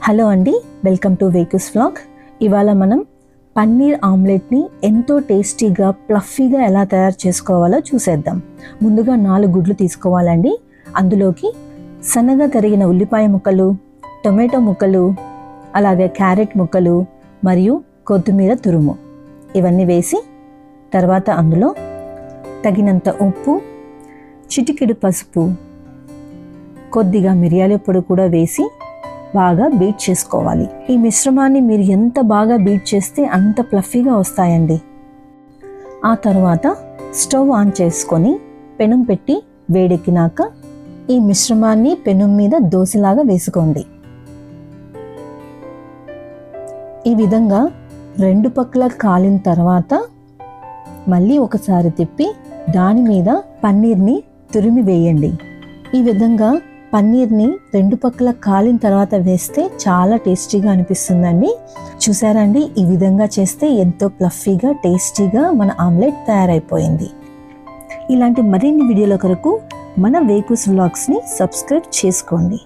Hello అండి, welcome to వేకుస్ vlog. ఇవాళ మనం పన్నీర్ ఆమ్లెట్ని ఎంతో టేస్టీగా ప్లఫీగా ఎలా తయారు చేసుకోవాలో చూసేద్దాం. ముందుగా 4 గుడ్లు తీసుకోవాలండి. అందులోకి సన్నగా తరిగిన ఉల్లిపాయ ముక్కలు, టొమాటో ముక్కలు, అలాగే క్యారెట్ ముక్కలు మరియు కొత్తిమీర తురుము ఇవన్నీ వేసి తర్వాత అందులో తగినంత ఉప్పు, చిటికెడు పసుపు, కొద్దిగా మిరియాల పొడి కూడా వేసి బాగా బీట్ చేసుకోవాలి. ఈ మిశ్రమాన్ని మీరు ఎంత బాగా బీట్ చేస్తే అంత ప్లఫీగా వస్తాయండి. ఆ తర్వాత స్టవ్ ఆన్ చేసుకొని పెనం పెట్టి వేడెక్కినాక ఈ మిశ్రమాన్ని పెనం మీద దోశలాగా వేసుకోండి. ఈ విధంగా 2 పక్కల కాలిన తర్వాత మళ్ళీ ఒకసారి తిప్పి దాని మీద పన్నీర్ని తురిమి వేయండి. ఈ విధంగా పన్నీర్ని 2 పక్కల కాలిన తర్వాత వేస్తే చాలా టేస్టీగా అనిపిస్తుందండి. చూసారండి, ఈ విధంగా చేస్తే ఎంతో ప్లఫీగా టేస్టీగా మన ఆమ్లెట్ తయారైపోయింది. ఇలాంటి మరిన్ని వీడియోల కొరకు మన వేకుస్ వ్లాగ్స్ని సబ్స్క్రైబ్ చేసుకోండి.